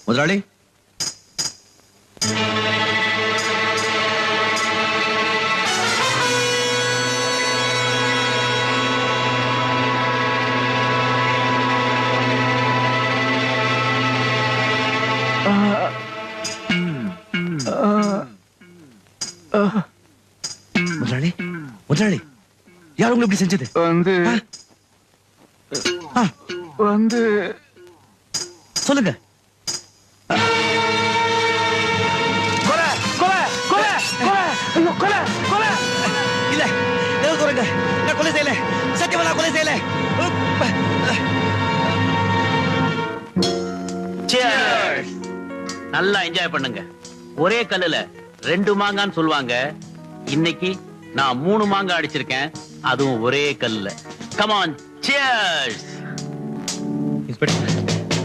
முதலாளி, முதலாளி, முதலாளி, யார் உங்களுக்கு இப்படி செஞ்சது? வந்து சொல்லுங்க. கொலை கொலை கொலை கொலை கொலை கொலை இல்ல, சொல்லுங்க. நான் கொலை செய்யல, சத்தியமா நான் கொலை செய்யல. நல்லா என்ஜாய் பண்ணுங்க. ஒரே கல்லுல 2 மாங்கான்னு சொல்லுவாங்க. இன்னைக்கு நான் 3 மாங்காய் அடிச்சிருக்கேன், அதுவும் ஒரே கல்லுல. Come on, cheers. இன்ஸ்பெக்டர்,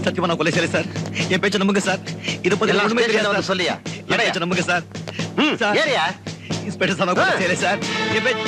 சத்தியமா நான் கொலை செய்யல சார். என் பேச்ச நம்புங்க சார். இது பத்தி ஒண்ணுமே தெரியாது சொல்லியா? என் பேச்ச நம்புங்க சார். ஏறியா? இன்ஸ்பெக்டர் சார், நான் கொலை செய்யல சார். என் பேச்ச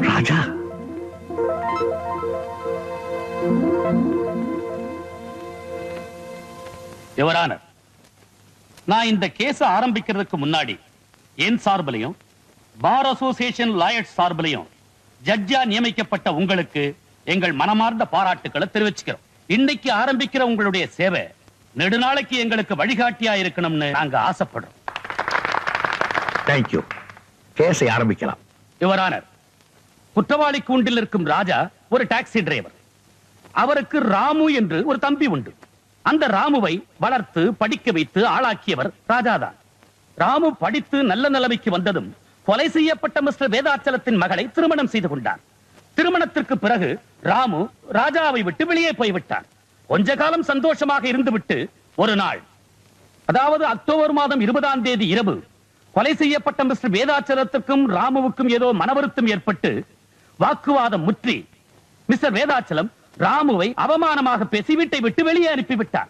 ராஜா, யுவர் ஆனர், நான் இந்த கேஸ ஆரம்பிக்கிறதுக்கு முன்னாடி என் சார்பிலையும் பார் அசோசியேஷன் லாயர்ஸ் சார்பிலையும் ஜட்ஜா நியமிக்கப்பட்ட உங்களுக்கு எங்கள் மனமார்ந்த பாராட்டுக்களை தெரிவிச்சுக்கிறோம். இன்னைக்கு ஆரம்பிக்கிற உங்களுடைய சேவை நெடுநாளைக்கு எங்களுக்கு வழிகாட்டியா இருக்கணும்னு நாங்க ஆசைப்படுறோம். தேங்க்யூ. கேஸை ஆரம்பிக்கலாம். யுவர் ஆனர், குற்றவாளி கூண்டில் இருக்கும் ராஜா ஒரு டாக்ஸி டிரைவர். அவருக்கு ராமு என்று ஒரு தம்பி உண்டு. அந்த ராமுவை வளர்த்து படிக்க வைத்து ஆளாக்கியவர் ராஜாதான். ராமு படித்து நல்ல நிலைமைக்கு வந்ததும் கொலை செய்யப்பட்ட மிஸ்டர் வேதாச்சலத்தின் மகளை திருமணம் செய்து கொண்டார். திருமணத்திற்கு பிறகு ராமு ராஜாவை விட்டு வெளியே போய்விட்டார். கொஞ்ச காலம் சந்தோஷமாக இருந்துவிட்டு ஒரு நாள், அதாவது அக்டோபர் மாதம் 20ஆம் தேதி இரவு, கொலை செய்யப்பட்ட மிஸ்டர் வேதாச்சலத்துக்கும் ராமுவுக்கும் ஏதோ மனவருத்தம் ஏற்பட்டு வாக்குவாதம் முற்றி மிஸ்டர் வேதாச்சலம் ராமுவை அவமானமாக பேசி வீட்டை விட்டு வெளியே அனுப்பிவிட்டார்.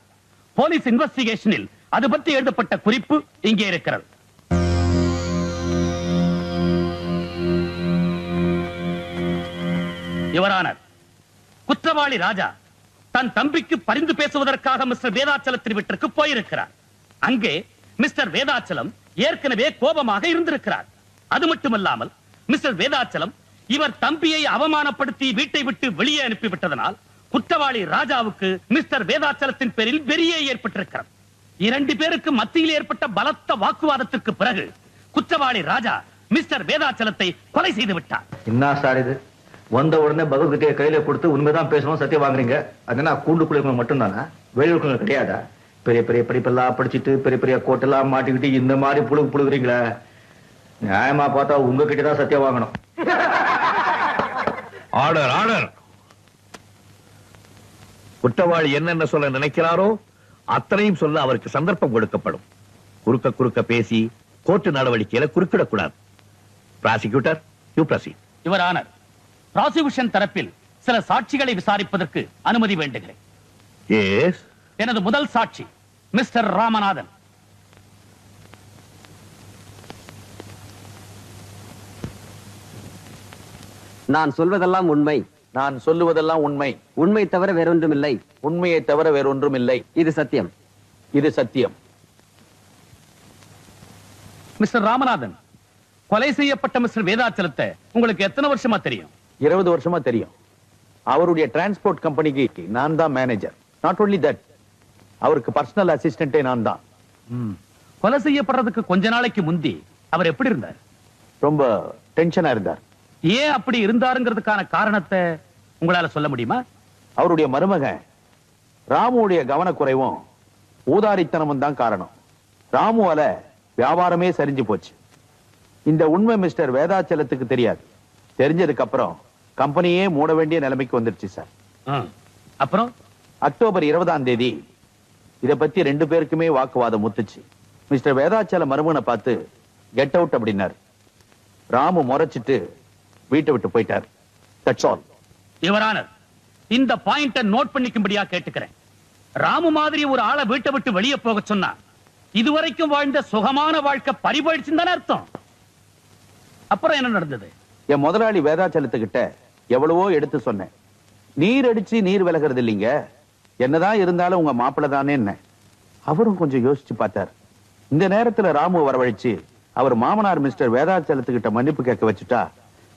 போலீஸ் இன்வெஸ்டிகேஷனில் அது பற்றி எழுதப்பட்ட குறிப்பு இங்கே இருக்கிறது. யுவர் ஆனர், குற்றவாளி ராஜா தன் தம்பிக்கு பரிந்து பேசுவதற்காக மிஸ்டர் வேதாச்சலத்தின் வீட்டிற்கு போயிருக்கிறார். அங்கே மிஸ்டர் வேதாச்சலம் ஏற்கனவே கோபமாக இருந்திருக்கிறார். அது மட்டுமல்லாமல் மிஸ்டர் வேதாச்சலம் இவர் தம்பியை அவமானப்படுத்தி வீட்டை விட்டு வெளியே அனுப்பிவிட்டதனால் குற்றவாளி ராஜாவுக்கு மிஸ்டர் வேதாச்சலத்தின் பேரில் வெறியே ஏற்பட்டிருக்கிறது. 2 பேருக்கு மத்தியில் ஏற்பட்ட பலத்த வாக்குவாதத்திற்கு பிறகு குற்றவாளி ராஜா மிஸ்டர் வேதாச்சலத்தை கொலை செய்து விட்டார். என்ன சார் இது? வந்த உடனே பகவத்கீதையை கையில கொடுத்து உண்மைதான் பேசணும் சத்தியம் வாங்குறீங்க. அதுனா கூண்டுக்குள்ள மட்டும் தானா? வெளியூருக்குள்ள கிடையாதா? பெரிய பெரிய படிப்பெல்லாம் படிச்சுட்டு பெரிய பெரிய கோட்டெல்லாம் மாட்டிக்கிட்டு இந்த மாதிரி புழுகுறீங்களா? நியாயமா பார்த்தா உங்ககிட்ட தான் சத்தியம் வாங்கணும். Order, order. குற்றவாளி என்னென்ன சொல்ல நினைக்கிறாரோ அத்தனையும் சொல்ல அவருக்கு சந்தர்ப்பம் கொடுக்கப்படும். குறுக்க பேசி கோர்ட்டு நடவடிக்கையில குறுக்கிடக்கூடாது. Prosecutor, you proceed. Your honour, prosecution தரப்பில் சில சாட்சிகளை விசாரிப்பதற்கு அனுமதி வேண்டுகிறேன். எஸ். எனது முதல் சாட்சி மிஸ்டர் ராமநாதன். நான் சொல்வதெல்லாம் உண்மை. நான் சொல்லுவதெல்லாம் உண்மை. உண்மை தவிர வேறொன்றுமில்லை. உண்மையை தவிர வேறொன்றும் இல்லை. இது சத்தியம். இது சத்தியம். மிஸ்டர் ராமநாதன், கொலை செய்யப்பட்ட மிஸ்டர் வேதாச்சலத்தை உங்களுக்கு எத்தனை வருஷமா தெரியும்? 20 வருஷமா தெரியும். அவருடைய டிரான்ஸ்போர்ட் கம்பெனிக்கு நான் தான் மேனேஜர். நாட் ஒன்லி தட், அவருக்கு பர்சனல் அசிஸ்டன்டே நான் தான். கொலை செய்யப்படுறதுக்கு கொஞ்ச நாளைக்கு முந்தி அவர் எப்படி இருந்தார்? ரொம்ப டென்ஷனா இருந்தார். ஏன் அப்படி இருந்தாருங்கிறதுக்கான காரணத்தை உங்களால சொல்ல முடியுமா? அவருடைய மருமகன் ராமுடைய கவனக்குறைவும் ஊதாரித்தனமும் தான் காரணம். ராமுவால வியாபாரமே சரிஞ்சு போச்சு. இந்த உண்மை மிஸ்டர் வேதாச்சலத்துக்கு தெரியாது. தெரிஞ்சதுக்கு அப்புறம் கம்பெனியே மூட வேண்டிய நிலைமைக்கு வந்துருச்சு சார். அப்புறம் அக்டோபர் 20ஆம் தேதி இத பத்தி 2 பேருக்குமே வாக்குவாதம் முத்துச்சு. மிஸ்டர் வேதாச்சல மருமகனை பார்த்து கெட் அவுட் அப்படின்னாரு. ராமு முறைச்சிட்டு வீட்டை விட்டு போயிட்டார். That's all. யுவர் ஆனர், இந்த பாயிண்ட நோட் பண்ணிக்கும்படியா கேட்டுக்கிறேன். ராமு மாதிரி ஒரு ஆளை வீட்டை விட்டு வெளியே போக சொன்னா இதுவரைக்கும் வாழ்ந்த சுகமான வாழ்க்கை பறிபோயிடுச்சுன்னு தானே அர்த்தம். அப்புறம் என்ன நடந்தது? என் முதலாளி வேதாச்சலத்துக்கிட்ட எவ்வளவோ எடுத்து சொன்னேன். நீர் அடிச்சு நீர் விலகிறது இல்லைங்க, என்னதான் இருந்தாலும் உங்க மாப்பிள்ள தானே என்ன. அவரும் கொஞ்சம் யோசிச்சு பார்த்தார். இந்த நேரத்துல ராமு வரவழைச்சு அவர் மாமனார் மிஸ்டர் வேதாச்சலத்துக்கிட்ட மன்னிப்பு கேட்க வச்சுட்டா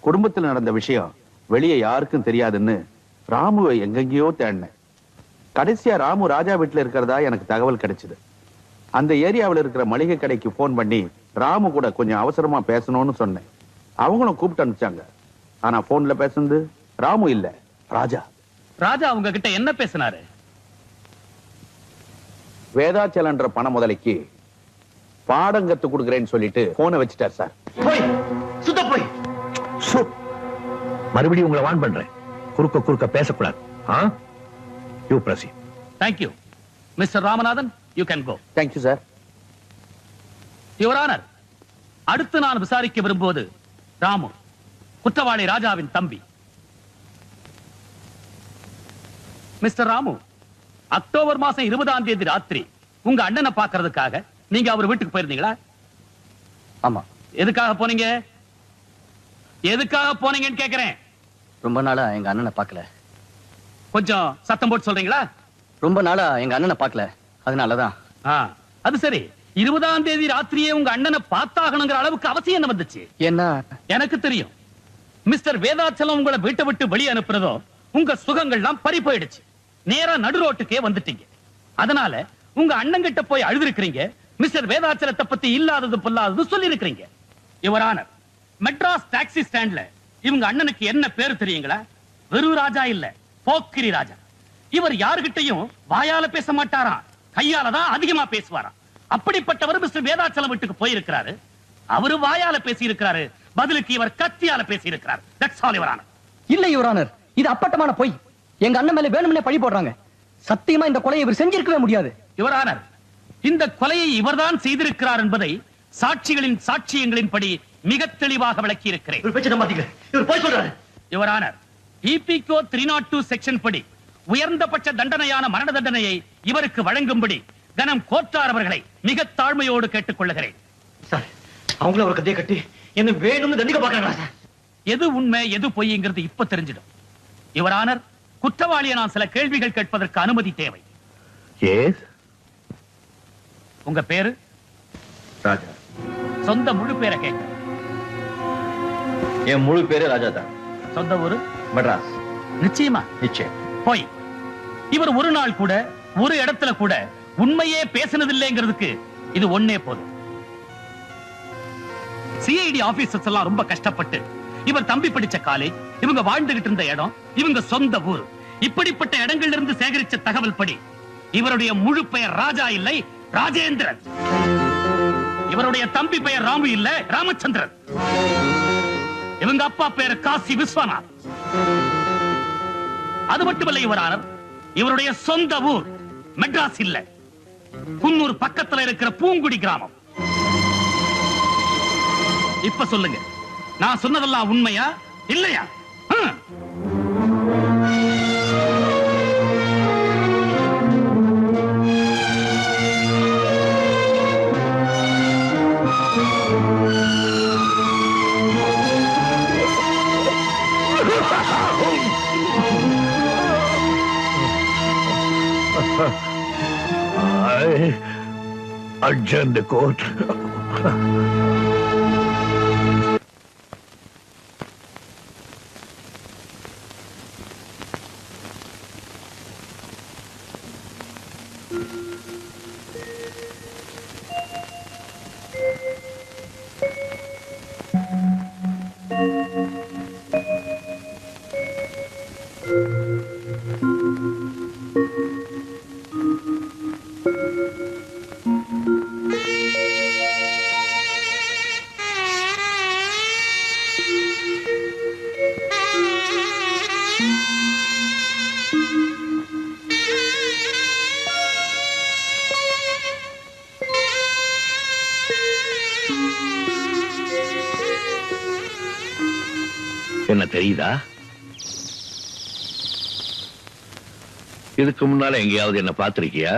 குடும்பத்தில் நடந்த விஷயம் வெளியே யாருக்கும் தெரியாதுன்னு ராமுவை எங்கெங்கயோ தேடினேன். கடைசியா ராமு ராஜா வீட்டுல இருக்கிறதா எனக்கு தகவல் கிடைச்சது. அந்த ஏரியாவில் இருக்கிற மளிகை கடைக்கு போன் பண்ணி ராமு கூட கொஞ்சம் அவசரமா பேசணும்னு சொன்னேன். அவங்களும் கூப்பிட்டு அனுப்பிச்சாங்க. ஆனா போன்ல பேசுனது ராமு இல்ல, ராஜா. ராஜா அவங்க கிட்ட என்ன பேசினாரு? வேதாச்சலன்ற பண முதலைக்கு பாடம் கத்து கொடுக்கிறேன்னு சொல்லிட்டு போனை வச்சுட்டார் சார். போய் சுத்த போய் மறுபடியும் உங்களை வான் பண்றேன், குறுக்க பேசக்கூடாது. You proceed. Thank you. Mr. Ramanathan, you can go. Thank you sir. Your honour, அடுத்து நான் விசாரிக்க விரும்புவது ராமு, குற்றவாளி ராஜாவின் தம்பி. மிஸ்டர் ராமு, அக்டோபர் மாசம் 20ஆம் தேதி ராத்திரி உங்க அண்ணனை பார்க்கிறதுக்காக நீங்க அவர் வீட்டுக்கு போயிருந்தீங்களா? ஆமா. எதுக்காக போனீங்க? எதுக்காக போனீங்கன்னு கேக்குறேன். ரொம்ப நாளா எங்க அண்ணனை பார்க்கல. கொஞ்சம் சத்தம் போட்டு சொல்றீங்களா? ரொம்ப நாளா எங்க அண்ணனை பார்க்கல, அதனாலதான். அது சரி, 20ஆம் தேதி ராத்திரியே உங்க அண்ணனை பார்த்தாகணுங்கிற அளவுக்கு அவசியம் என்ன வந்துச்சு? என்ன? எனக்கு தெரியும். மிஸ்டர் வேதாச்சலம் உங்களை வீட்டை விட்டு வெளியே அனுப்புறதோ உங்க சுகங்கள்லாம் பறி போயிடுச்சு. நேரா நடு ரோட்டுக்கே வந்துட்டீங்க. அதனால உங்க அண்ணன் கிட்ட போய் அழுதுருக்கிறீங்க. மிஸ்டர் வேதாச்சலத்தை பத்தி இல்லாதது பொல்லாதது சொல்லி இருக்கிறீங்க. யுவர் ஆனர், மெட்ராஸ் டாக்ஸி ஸ்டாண்ட்ல இவங்க அண்ணனுக்கு என்ன பேரு தெரியுங்களா? வெறும் ராஜா இல்ல, போக்கிரி ராஜா. இவர் யாருகிட்டையும் வாயால பேச மாட்டாராம், கையால தான் அதிகமா பேசுவாராம். அப்படிப்பட்டவர் மிஸ்டர் வேதாச்சலம் வீட்டுக்கு போயிருக்கிறாரு. அவரு வாயால பேசி இருக்கிறாரு, பதிலுக்கு இவர் கத்தியால பேசி இருக்கிறார். That's all your honour. இல்ல யுவர் ஆனர், இது அப்பட்டமான பொய். எங்க அண்ணன் மேல வேணும்னே பழி போடுறாங்க. சத்தியமா இந்த கொலையை இவர் செஞ்சிருக்கவே முடியாது. யுவர் ஆனர், இந்த கொலையை இவர்தான் செய்திருக்கிறார் என்பதை சாட்சிகளின் சாட்சியங்களின்படி மிக தெளிவாக விளக்கி இருக்கிறேன். யுவர் ஆனர், EPCO 302 செக்ஷன் படி உயர்ந்தபட்ச தண்டனையான மரண தண்டனையை இவருக்கு வழங்கும்படி கனம் கோட்டார் அவர்களை மிக தாழ்மையோடு கேட்டுக் கொள்ளுகிறேன். சார், அவங்கள ஒரு கதையை கட்டி என்ன வேணும்னு தண்டிக்க பாக்குறாங்களா சார்? எது உண்மை எது பொய்ங்கிறது இப்ப தெரிஞ்சிடும். யுவர் ஆனர், குற்றவாளியை நான் சில கேள்விகள் கேட்பதற்கு அனுமதி தேவை. உங்க பேரு? ராஜா. சொந்த முழு பேரை கேட்க. என் முழு பேரு ராஜா தான். சொந்த ஊரு? மெட்ராஸ். நிச்சயமா? நிச்சயம். போய் இவர் ஒரு நாள் கூட ஒரு இடத்துல கூட உண்மையே பேசினதில்லைங்கிறதுக்கு இது ஒண்ணே போதும். சிஐடி ஆபீசர்ஸ் எல்லாம் ரொம்ப கஷ்டப்பட்டு இவர் தம்பி படிச்ச காலேஜ், இவங்க வாழ்ந்துகிட்டு இருந்த இடம், இவங்க சொந்த ஊர், இப்படிப்பட்ட இடங்கள்ல இருந்து சேகரிச்ச தகவல் படி இவருடைய முழு பெயர் ராஜா இல்லை, ராஜேந்திரன். இவருடைய தம்பி பெயர் ராமு இல்ல, ராமச்சந்திரன். இவங்க அப்பா பெயர் காசி விஸ்வநாத். அது மட்டுமல்ல யுவர் ஆனர், இவருடைய சொந்த ஊர் மெட்ராஸ் இல்ல, குன்னூர் பக்கத்துல இருக்கிற பூங்குடி கிராமம். இப்ப சொல்லுங்க, நான் சொன்னதெல்லாம் உண்மையா இல்லையா? I adjourn the court. என்ன தெரியுதா? இதுக்கு முன்னால எங்கேயாவது என்ன பார்த்திருக்கியா?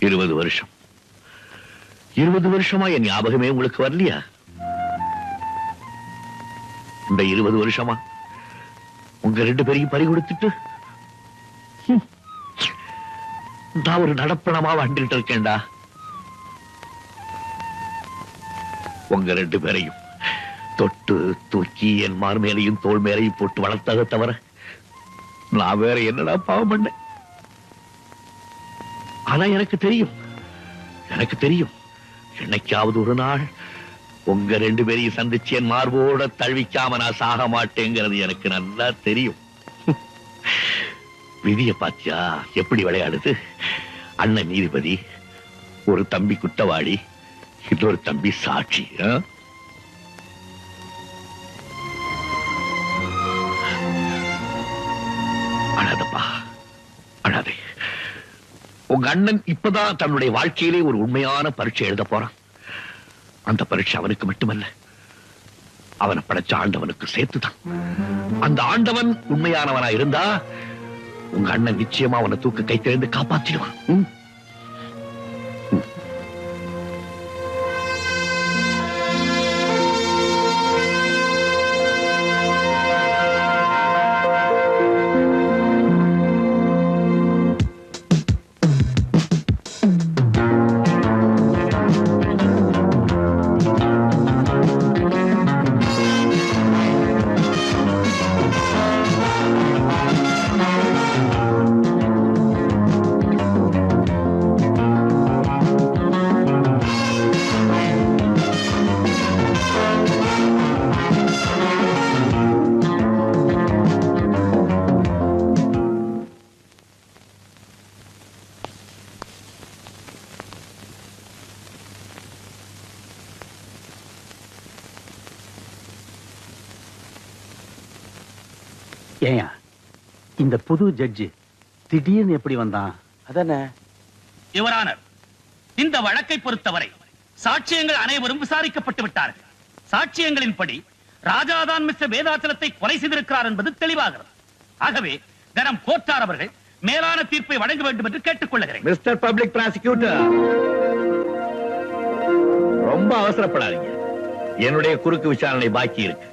20 வருஷம் 20 வருஷமா என் ஞாபகமே உங்களுக்கு வரலையா? இந்த 20 வருஷமா உங்க 2 பேரையும் பறி கொடுத்துட்டு நான் ஒரு நடப்பணமா வந்துட்டு இருக்கேன்டா. உங்க 2 பேரையும் தொட்டு தூக்கி என் மார் மேலையும் தோல் மேலையும் போட்டு வளர்த்ததை தவிர நான் வேற என்னடா பாவம் பண்ணேன்? ஆனா எனக்கு தெரியும் என்னைக்காவது ஒரு நாள் உங்க 2 பேரையும் சந்திச்சு என் மார்போட தழுவிக்காம நான் சாக மாட்டேங்கிறது எனக்கு நல்லா தெரியும். விதிய பாத்தியா எப்படி விளையாடுது? அண்ணன் நீதிபதி, ஒரு தம்பி குற்றவாளி, இன்னொரு தம்பி சாட்சி. அழாதப்பா, அழாதே. உங்க அண்ணன் இப்பதான் தன்னுடைய வாழ்க்கையிலே ஒரு உண்மையான பரீட்சை எழுத போறான். அந்த பரீட்சை அவனுக்கு மட்டுமல்ல, அவனை படைச்ச ஆண்டவனுக்கு சேர்த்துதான். அந்த ஆண்டவன் உண்மையானவனா இருந்தா உங்க அண்ணன் நிச்சயமா அவனை தூக்கு கை திறந்து காப்பாற்றிடுவான். ஏயா இந்த புது ஜட்ஜி திடீர்னு எப்படி வந்தான்? அதானே. யுவர் ஆனர், இந்த வழக்கை பொறுத்தவரை சாட்சியங்கள் அனைவரும் விசாரிக்கப்பட்டு விட்டார்கள். சாட்சியங்களின்படி ராஜாதான் மிஸ்டர் வேதாச்சலத்தை கொலை செய்திருக்கிறார் என்பது தெளிவாகிறது. ஆகவே கனம் கோட்டார் அவர்கள் மேலான தீர்ப்பை வழங்க வேண்டும் என்று கேட்டுக் கொள்கிறேன். மிஸ்டர் பப்ளிக் ப்ராசிக்யூட்டர், ரொம்ப அவசரப்படாதீங்க. என்னுடைய குறுக்கு விசாரணை பாக்கி இருக்கு.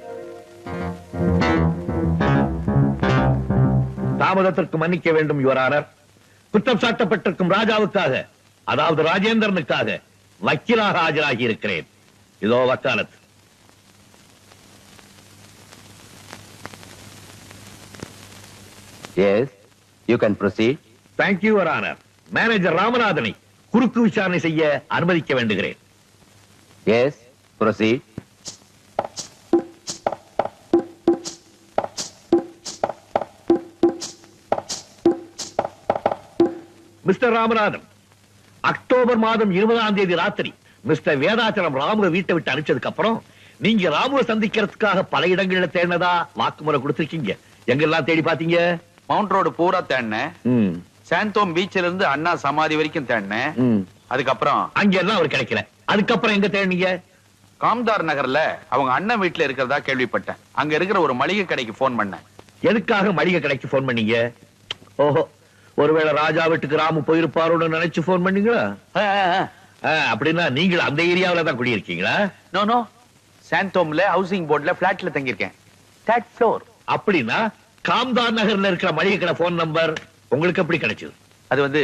தாமதத்திற்கு மன்னிக்க வேண்டும் யுவர் ஆனர். குற்றம் சாட்டப்பட்டிருக்கும் ராஜாவுக்காக, அதாவது ராஜேந்திரனுக்காக வக்கீலாக ஆஜராகி இருக்கிறேன். இதோ வக்காலத். Yes, you can proceed. Thank you your honour. Manager ராமநாதனை குறுக்கு விசாரணை செய்ய அனுமதிக்க வேண்டுகிறேன். Yes, proceed. Mister Ramanathan, October மாதம் 20ஆம் தேதி ராத்திரி மிஸ்டர் வேதாச்சலம் ராமுவை வீட்டை விட்டு அனுப்பிச்சதுக்கு அப்புறம் நீங்க ராமுவை சந்திக்கிறதுக்காக பல இடங்கள்ல தேடினதா வாக்குமூலம் கொடுத்திருக்கீங்க. எங்கெல்லாம் தேடி பாத்தீங்க? மவுண்ட் ரோடு பூரா தேடினேன். சாந்தோம் பீச்ல இருந்து அண்ணா சமாதி வரைக்கும் தேடினேன். அதுக்கப்புறம் அங்க எல்லாம் அவர் கிடைக்கல. அதுக்கப்புறம் எங்க தேடினீங்க? காம்தார் நகர்ல அவங்க அண்ணன் வீட்டுல இருக்கிறதா கேள்விப்பட்டேன். அங்க இருக்கிற ஒரு மளிகை கடைக்கு போன் பண்ணேன். எதுக்காக மளிகை கடைக்கு போன் பண்ணீங்க? ஓஹோ, ஒருவேளை ராஜா வீட்டுக்கு ராமு போயிருப்பாரோன்னு நினைச்சு போன் பண்ணீங்களா? அப்படின்னா நீங்கள் அந்த ஏரியாவில தான் குடியிருக்கீங்களா? நோ நோ, சாந்தோம்ல ஹவுசிங் போர்ட்ல பிளாட்ல தங்கியிருக்கேன். Third floor. அப்படின்னா காம்தார் நகர்ல இருக்கிற மளிகை கடை போன் நம்பர் உங்களுக்கு எப்படி கிடைச்சது? அது வந்து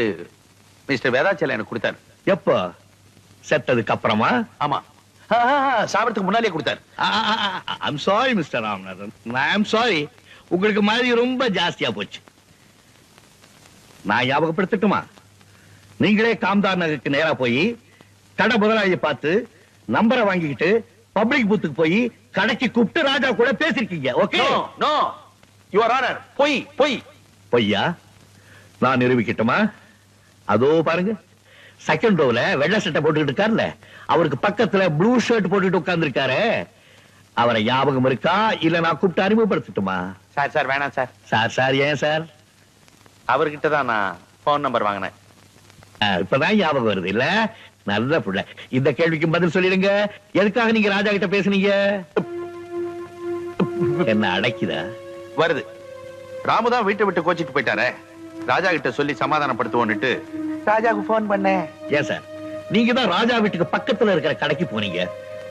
மிஸ்டர் வேதாச்சலம் எனக்கு கொடுத்தாரு. எப்போ? செத்ததுக்கு அப்புறமா? ஆமா, சாப்பிடறதுக்கு முன்னாலே கொடுத்தாரு. I'm sorry mister Ramanathan, I'm sorry. உங்களுக்கு மாதிரி ரொம்ப ஜாஸ்தியா போச்சு. நான் ஞாபகப்படுத்தட்டுமா? நீங்களே காம்தார் நகருக்கு நேரா போய் கடை முதலாளியை பார்த்து நம்பரை வாங்கிக்கிட்டு பப்ளிக் பூத்துக்கு போய் கடைக்கு கூப்பிட்டு ராஜா கூட பேசிருக்கீங்க. ஓகே? நோ யுவர் ஆனர், பொய் பொய் பொய்யா? நான் நிரூபிக்கட்டுமா? அதோ பாருங்க, செகண்ட் ரோல வெள்ளை சட்டை போட்டுக்கிட்டு இருக்காருல்ல, அவருக்கு பக்கத்துல ப்ளூ ஷர்ட் போட்டுட்டு உட்கார்ந்து இருக்காரு. அவரை ஞாபகம் இருக்கா? இல்ல நான் கூப்பிட்டு அறிமுகப்படுத்தட்டுமா? சார் சார் வேணாம் சார். சார் சார் ஏன் சார்? அவர்கிட்ட தான் நான் போன் நம்பர் வாங்கினேன். இப்பதான் ஞாபகம் வருது இல்ல? நல்ல புள்ள. இந்த கேள்விக்கு பதில் சொல்லிடுங்க. எதுக்காக நீங்க ராஜா கிட்ட பேசுனீங்க? என்ன அடைக்குதா? வருது. ராமுதான் வீட்டை விட்டு கோச்சிட்டு போயிட்டாரே, ராஜா கிட்ட சொல்லி சமாதானப்படுத்துவோன்னுட்டு ராஜாவுக்கு போன் பண்ணேன். ஏன் சார், நீங்க தான் ராஜா வீட்டுக்கு பக்கத்துல இருக்கிற கடைக்கு போனீங்க.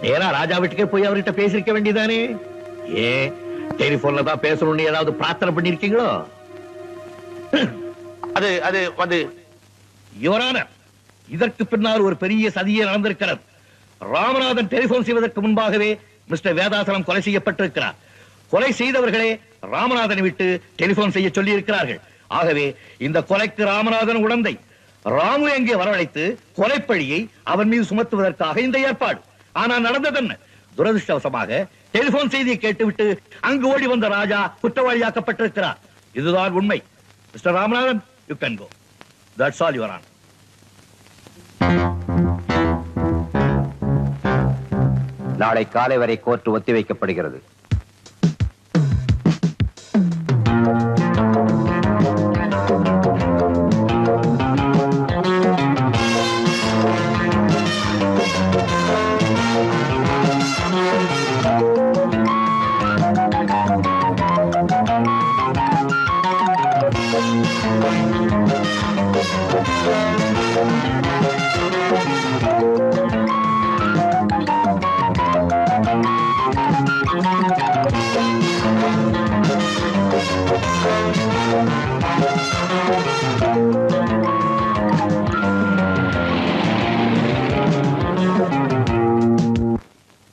நேரா ராஜா வீட்டுக்கே போய் அவர்கிட்ட பேசிருக்க வேண்டியதானே? ஏன் டெலிபோன்ல தான் பேசணும்னு ஏதாவது பிரார்த்தனை பண்ணிருக்கீங்களோ? அது அது வந்து யுவரான, இதற்கு பின்னால் ஒரு பெரிய சதியே நடந்திருக்கிறது. ராமநாதன் டெலிபோன் செய்வதற்கு முன்பாகவே மிஸ்டர் வேதாசலம் கொலை செய்யப்பட்டிருக்கிறார். கொலை செய்தவர்களே ராமநாதனை விட்டு டெலிபோன் செய்ய சொல்லி இருக்கிறார்கள். ஆகவே இந்த கொலைக்கு ராமநாதன் உடந்தை. ராமு எங்கே வரவழைத்து கொலைப்பழியை அவன் மீது சுமத்துவதற்காக இந்த ஏற்பாடு. ஆனால் நடந்தது என்ன? துரதிருஷ்டவசமாக டெலிபோன் செய்தியை கேட்டுவிட்டு அங்கு ஓடி வந்த ராஜா குற்றவாளியாக்கப்பட்டிருக்கிறார். இதுதான் உண்மை. Mister Ramanathan, you can go. That's all your honour. நாளை காலை வரை கோர்ட் ஒத்திவைக்கப்படுகிறது.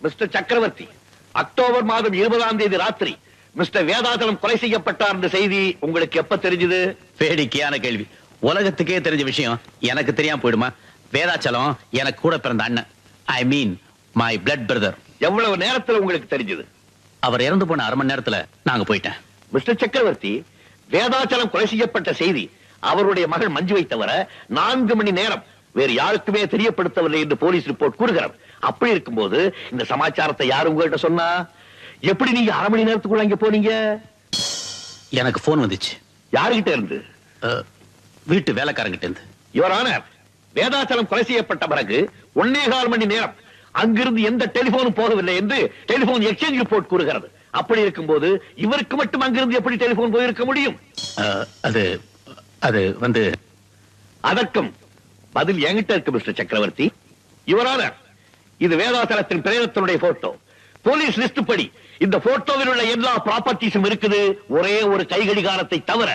மிஸ்டர் சக்கரவர்த்தி, அக்டோபர் மாதம் 20ஆம் தேதி ராத்திரி மிஸ்டர் வேதாசலம் கொலை செய்யப்பட்டார் என்ற செய்தி உங்களுக்கு எப்ப தெரிஞ்சது? வேடிக்கையான கேள்வி. உலகத்துக்கே தெரிஞ்ச விஷயம் எனக்கு தெரியாம போயிடுமா? வேதாச்சலம் எனக்கு கூட பிறந்த அண்ணன். ஐ மீன் மை பிளட் பிரதர். எவ்வளவு நேரத்துல உங்களுக்கு தெரிஞ்சது? அவர் இறந்து போன அரை மணி நேரத்துல நாங்க போயிட்டேன். மிஸ்டர் சக்கரவர்த்தி, வேதாச்சலம் கொலை செய்யப்பட்ட செய்தி அவருடைய மகள் மஞ்சுவை தவிர 4 மணி நேரம் வேறு யாருக்குமே தெரியப்படுத்தவில்லை என்று போலீஸ் ரிப்போர்ட் கூறுகிறது. அப்படி இருக்கும்போது இந்த சமாச்சாரத்தை யாரு உங்கள்கிட்ட சொன்னா? எப்படி நீங்க அரை மணி நேரத்துக்குள்ள அங்க போனீங்க? எனக்கு போன் வந்துச்சு. யாருகிட்ட இருந்து? வீட்டு வேலைக்காரங்கிட்ட இருந்து. யுவர் ஆனர், வேதாச்சலம் கொலை செய்யப்பட்ட பிறகு 1.25 மணி நேரம் அங்கிருந்து எந்த டெலிபோனும் போகவில்லை என்று டெலிபோன் எக்ஸ்சேஞ்ச் ரிப்போர்ட் கூறுகிறது. அப்படி இருக்கும்போது இவருக்கு மட்டும் அங்கிருந்து எப்படி டெலிபோன் போயிருக்க முடியும்? அது அது வந்து அதற்கும் பதில் என்கிட்ட இருக்கு மிஸ்டர் சக்கரவர்த்தி. யுவர் ஆனர், இது வேதாச்சலத்தின் பிரேதத்தினுடைய போட்டோ. போலீஸ் லிஸ்ட் படி இந்த போட்டோவில் உள்ள எல்லா ப்ராப்பர்ட்டிஸும் இருக்குது, ஒரே ஒரு கைகடிகாரத்தை தவிர.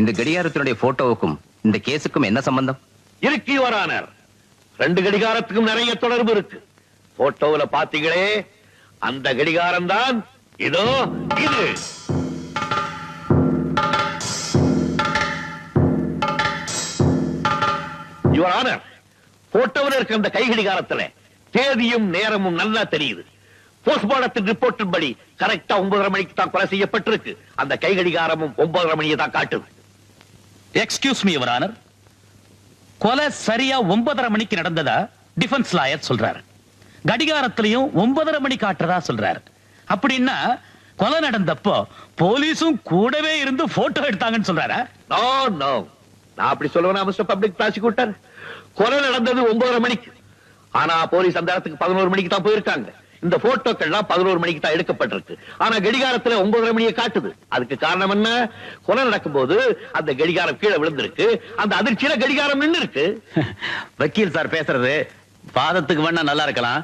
இந்த கடிகாரத்தினுடைய போட்டோவுக்கும் இந்த கேஸுக்கும் என்ன சம்பந்தம் இருக்கு யுவர் ஆனர்? 2 கடிகாரத்துக்கும் நிறைய தொடர்பு இருக்கு. போட்டோவில் பாத்தீங்களே, அந்த கடிகாரம் தான் இதோ இது. யுவர் ஆனர், போட்டோவில் இருக்க அந்த கை கடிகாரத்துல தேதியும் நேரமும் நல்லா தெரியுது. போஸ்ட்மார்டத்தின் ரிப்போர்ட்டின் படி கரெக்டா 9:30 மணிக்கு தான் கொலை செய்யப்பட்டிருக்கு. அந்த கை கடிகாரமும் 9:30 மணியை தான் காட்டுது. எக்ஸ்கியூஸ் மீ யுவர் ஆனர், கொலை சரியா 9:30 மணிக்கு நடந்ததா டிஃபென்ஸ் லாயர் சொல்றாரு. கடிகாரத்திலையும் 9:30 மணி காட்டுறதா சொல்றாரு. அப்படின்னா கொலை நடந்தப்போ போலீஸும் கூடவே இருந்து போட்டோ எடுத்தாங்கன்னு சொல்றாரா? நோ நோ, நான் அப்படி சொல்லுவேனா மிஸ்டர் பப்ளிக் ப்ராசிக்யூட்டர்? கொலை நடந்தது 9:30 மணிக்கு. ஆனா போலீஸ் அந்த இடத்துக்கு 11 மணிக்கு தான் போயிருக்காங்க. இந்த போட்டோக்கள்லாம் 11 மணிக்கு தான் எடுக்கப்பட்டிருக்கு. ஆனா கடிகாரத்துல 9:30 மணியை காட்டுது. அதுக்கு காரணம் என்ன? கொலை நடக்கும்போது அந்த கடிகாரம் கீழே விழுந்திருக்கு. அந்த அதிர்ச்சியில கடிகாரம் நின்னு இருக்கு. வக்கீல் சார் பேசுறது வாதத்துக்கு வேணா நல்லா இருக்கலாம்.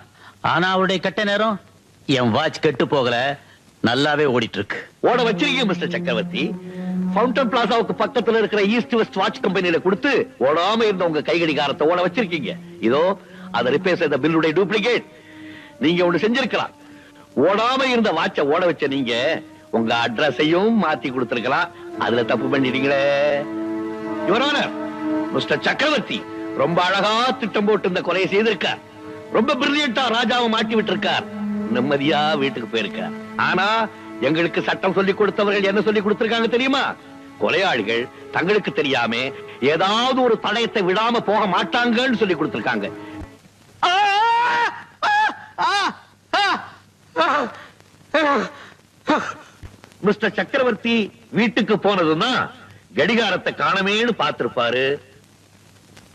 ஆனா அவருடைய கட்ட நேரம் என் வாட்ச் கெட்டு போகல, நல்லாவே ஓடிட்டு இருக்கு. ஓட வச்சிருக்கீங்க மிஸ்டர் சக்கரவர்த்தி. ஃபவுண்டன் பிளாசாவுக்கு பக்கத்துல இருக்கிற ஈஸ்ட் வெஸ்ட் வாட்ச் கம்பெனியில கொடுத்து ஓடாம இருந்த உங்க கை கடிகாரத்தை ஓட வச்சிருக்கீங்க. இதோ அதை ரிப்பேர் செய்த பில்லுடைய டூப்ளிகேட். நீங்க ஒண்ணு செஞ்சிருக்கலாம். ஓடாம இருந்த வாட்ச ஓட வச்ச நீங்க உங்க அட்ரஸையும் மாத்தி கொடுத்திருக்கலாம். அதுல தப்பு பண்ணிட்டீங்களே. யுவர் ஆனர், மிஸ்டர் சக்கரவர்த்தி ரொம்ப அழகா திட்டம் போட்டு இந்த கொலையை செய்திருக்கார். ரொம்ப பிரில்லியண்டா ராஜாவை மாட்டி விட்டிருக்கார். நிம்மதியா வீட்டுக்கு போயிருக்கார். ஆனா எங்களுக்கு சட்டம் சொல்லி கொடுத்தவர்கள் என்ன சொல்லி கொடுத்திருக்காங்க தெரியுமா? கொலையாளிகள் தங்களுக்கு தெரியாம ஏதாவது ஒரு தடயத்தை விடாம போக மாட்டாங்கன்னு சொல்லி கொடுத்திருக்காங்க. மிஸ்டர் சக்கரவர்த்தி வீட்டுக்கு போனதுன்னா கடிகாரத்தை காணமேன்னு பார்த்திருப்பாரு.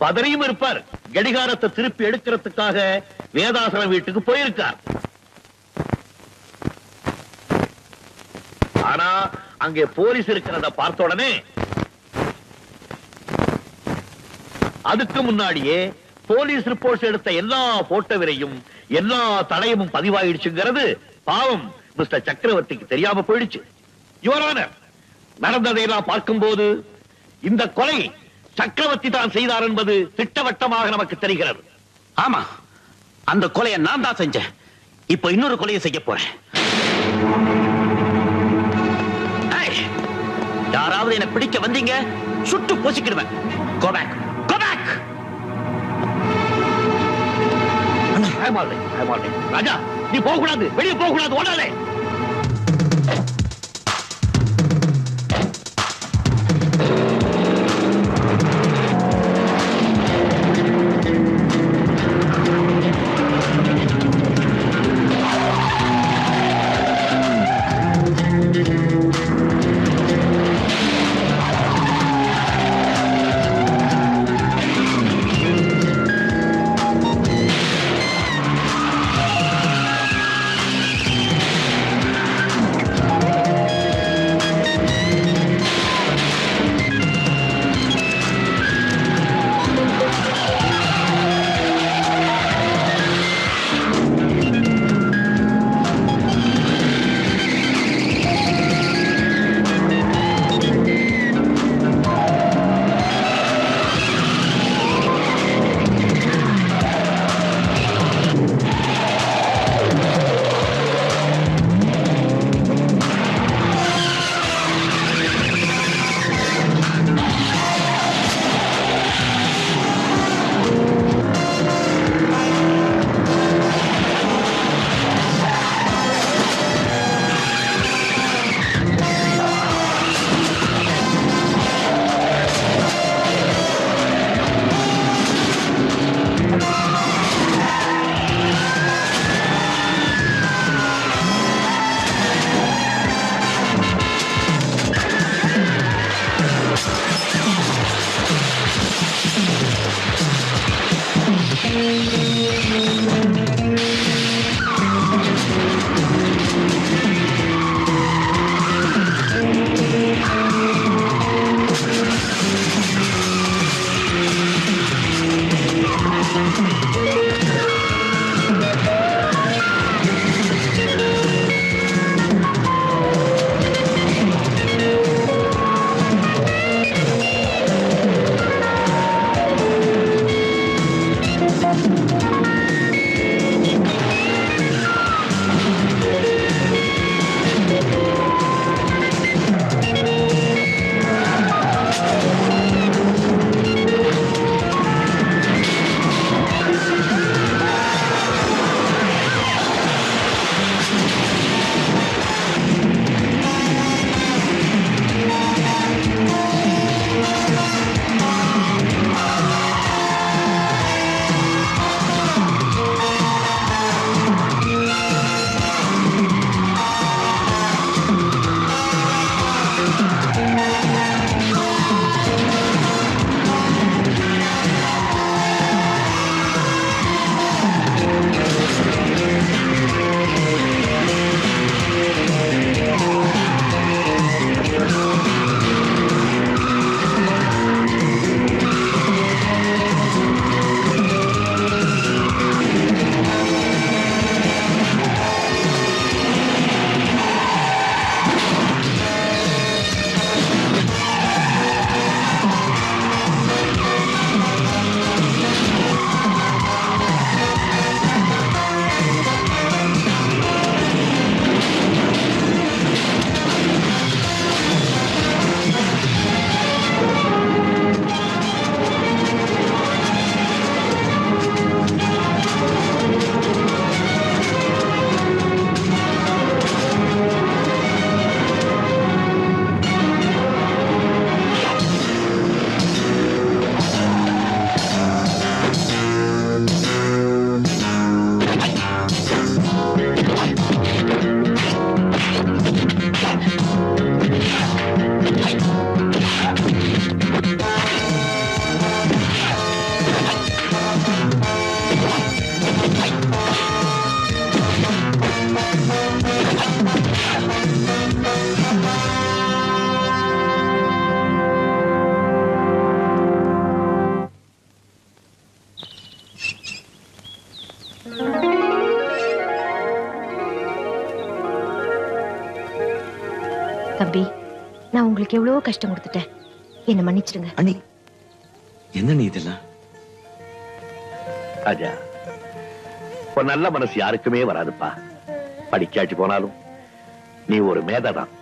பதறியும் இருப்பார். கடிகாரத்தை திருப்பி எடுக்கிறதுக்காக வேதாசனம் வீட்டுக்கு போயிருக்கார். ஆனா அங்கே போலீஸ் இருக்கிறத பார்த்த உடனே அதுக்கு முன்னாடியே போலீஸ் ரிப்போர்ட்ஸ் எடுத்த எல்லா போட்டோவிலையும் எல்லா தடயமும் பதிவாயிடுச்சுங்கிறது பாவம் மிஸ்டர் சக்கரவர்த்திக்கு தெரியாம போயிடுச்சு. யுவர் ஆனர், நடந்ததையெல்லாம் பார்க்கும்போது இந்த கொலை சக்கரவர்த்தி தான் செய்தார் என்பது திட்டவட்டமாக நமக்கு தெரிகிறது. ஆமா, அந்த கொலையை நான் தான் செஞ்சேன். இப்ப இன்னொரு கொலையை செய்ய போறேன். ஏய், யாராவது என்ன பிடிக்க வந்தீங்க, சுட்டு பொசிக்கிடுவேன். Go back. Go back. ராஜா, நீ போக கூடாது, வெளியே போக கூடாது, ஓடாதே. தம்பி, நான் உங்களுக்கு எவ்வளவோ கஷ்டம் கொடுத்துட்டேன். என்ன மன்னிச்சிடுங்க. அண்ணி, என்ன நீ இதெல்லாம்? ராஜா, ஒரு நல்ல மனசு யாருக்குமே வராதுப்பா. படிக்காட்டி போனாலும் நீ ஒரு மேதைதான்.